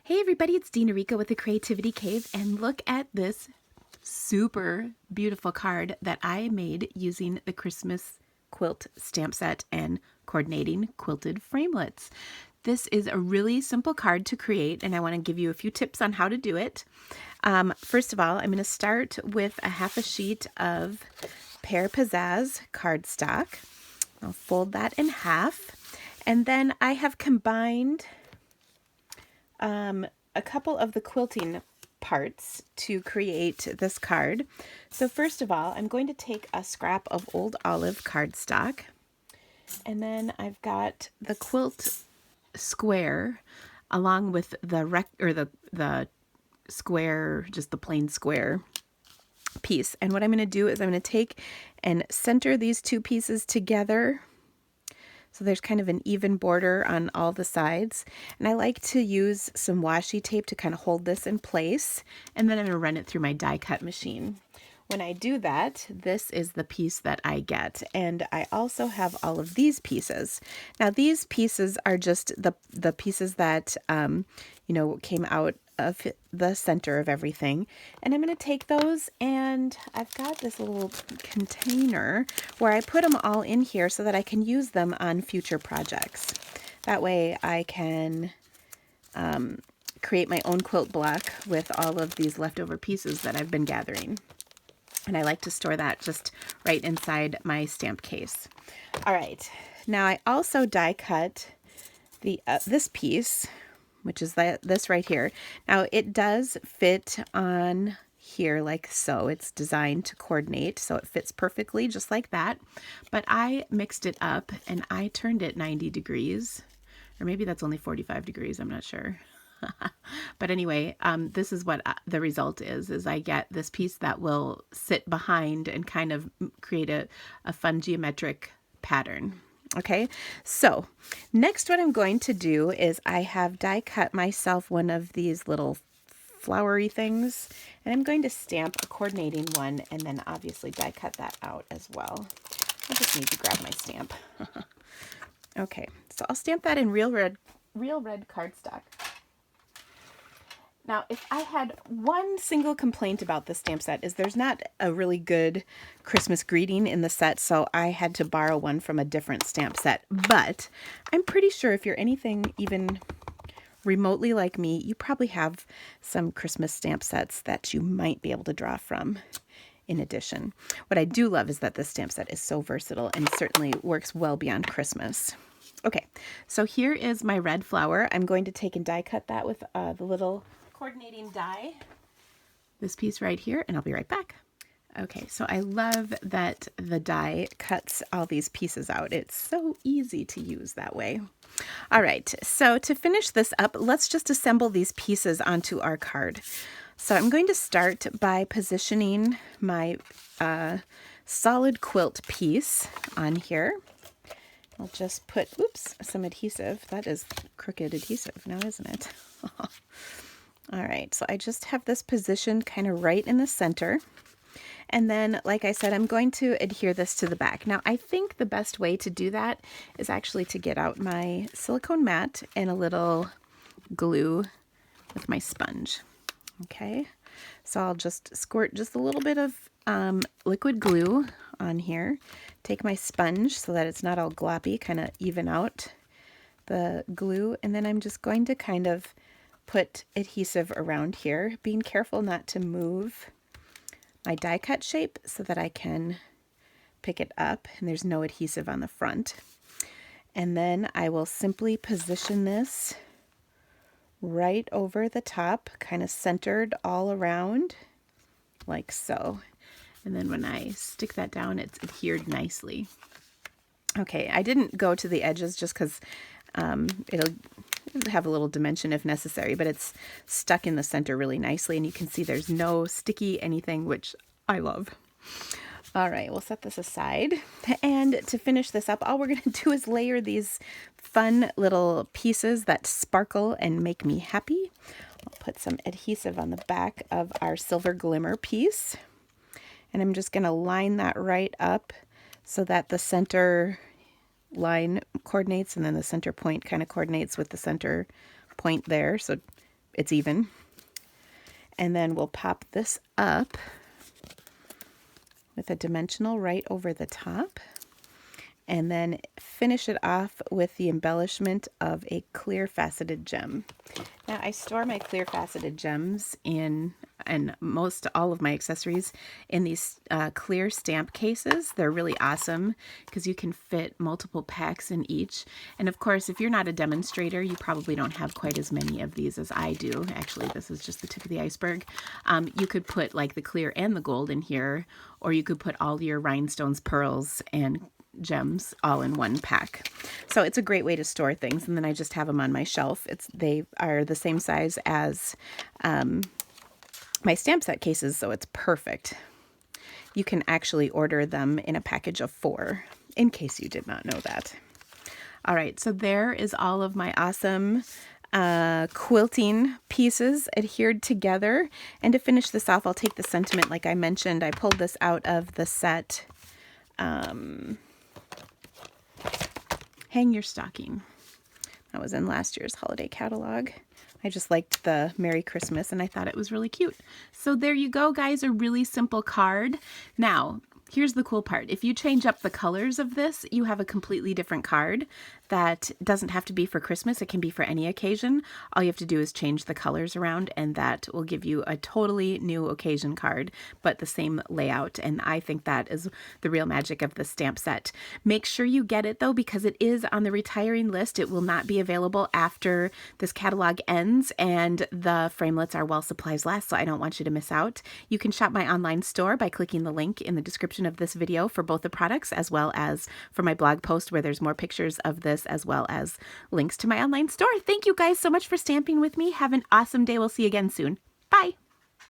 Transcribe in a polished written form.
Hey everybody, it's Dina Rico with the Creativity Cave, and look at this super beautiful card that I made using the Christmas Quilt stamp set and coordinating quilted framelits. This is a really simple card to create, and I want to give you a few tips on how to do it. First of all, I'm going to start with a half a sheet of Pear Pizzazz cardstock. I'll fold that in half, and then I have combined a couple of the quilting parts to create this card. So first of all, I'm going to take a scrap of old olive cardstock, and then I've got the quilt square along with the square, just the plain square piece. And what I'm going to do is I'm going to take and center these two pieces together. So there's kind of an even border on all the sides. And I like to use some washi tape to kind of hold this in place. And then I'm going to run it through my die cut machine. When I do that, this is the piece that I get. And I also have all of these pieces. Now these pieces are just the pieces that, came out of the center of everything. And I'm going to take those, and I've got this little container where I put them all in here so that I can use them on future projects. That way I can create my own quilt block with all of these leftover pieces that I've been gathering. And I like to store that just right inside my stamp case. All right, now I also die cut this piece, which is this right here. Now it does fit on here like so. It's designed to coordinate, so it fits perfectly just like that. But I mixed it up and I turned it 90 degrees, or maybe that's only 45 degrees, I'm not sure. But anyway, this is what the result is I get this piece that will sit behind and kind of create a fun geometric pattern. Okay, so next what I'm going to do is I have die cut myself one of these little flowery things, and I'm going to stamp a coordinating one and then obviously die cut that out as well. I just need to grab my stamp. Okay, so I'll stamp that in real red cardstock. Now, if I had one single complaint about this stamp set is there's not a really good Christmas greeting in the set, so I had to borrow one from a different stamp set. But I'm pretty sure if you're anything even remotely like me, you probably have some Christmas stamp sets that you might be able to draw from in addition. What I do love is that this stamp set is so versatile and certainly works well beyond Christmas. Okay, so here is my red flower. I'm going to take and die cut that with the little coordinating die, this piece right here, and I'll be right back. Okay, so I love that the die cuts all these pieces out. It's so easy to use that way. All right, so to finish this up, let's just assemble these pieces onto our card. So I'm going to start by positioning my solid quilt piece on here. I'll just put, some adhesive. That is crooked adhesive now, isn't it? All right, so I just have this positioned kind of right in the center. And then, like I said, I'm going to adhere this to the back. Now, I think the best way to do that is actually to get out my silicone mat and a little glue with my sponge. Okay, so I'll just squirt just a little bit of liquid glue on here. Take my sponge so that it's not all gloppy, kind of even out the glue. And then I'm just going to kind of put adhesive around here, being careful not to move my die cut shape so that I can pick it up and there's no adhesive on the front. And then I will simply position this right over the top, kind of centered all around like so. And then when I stick that down, it's adhered nicely. Okay, I didn't go to the edges just because it'll have a little dimension if necessary, but it's stuck in the center really nicely, and you can see there's no sticky anything, which I love. All right, we'll set this aside, and to finish this up, all we're going to do is layer these fun little pieces that sparkle and make me happy. I'll put some adhesive on the back of our silver glimmer piece, and I'm just going to line that right up so that the center line coordinates, and then the center point kind of coordinates with the center point there. So it's even. And then we'll pop this up with a dimensional right over the top, and then finish it off with the embellishment of a clear faceted gem. Now I store my clear faceted gems in, and most all of my accessories, in these clear stamp cases. They're really awesome because you can fit multiple packs in each. And of course, if you're not a demonstrator, you probably don't have quite as many of these as I do. Actually, this is just the tip of the iceberg. You could put like the clear and the gold in here, or you could put all your rhinestones, pearls, and gems all in one pack. So it's a great way to store things, and then I just have them on my shelf. They are the same size as my stamp set cases, so it's perfect. You can actually order them in a package of 4, in case you did not know that. All right, so there is all of my awesome quilting pieces adhered together. And to finish this off, I'll take the sentiment like I mentioned. I pulled this out of the set Hang Your Stocking. That was in last year's holiday catalog. I just liked the Merry Christmas and I thought it was really cute. So there you go, guys, a really simple card. Now, here's the cool part. If you change up the colors of this, you have a completely different card that doesn't have to be for Christmas. It can be for any occasion. All you have to do is change the colors around, and that will give you a totally new occasion card, but the same layout. And I think that is the real magic of the stamp set. Make sure you get it though, because it is on the retiring list. It will not be available after this catalog ends, and the framelits are while supplies last, so I don't want you to miss out. You can shop my online store by clicking the link in the description of this video for both the products, as well as for my blog post where there's more pictures of this, as well as links to my online store. Thank you guys so much for stamping with me. Have an awesome day. We'll see you again soon.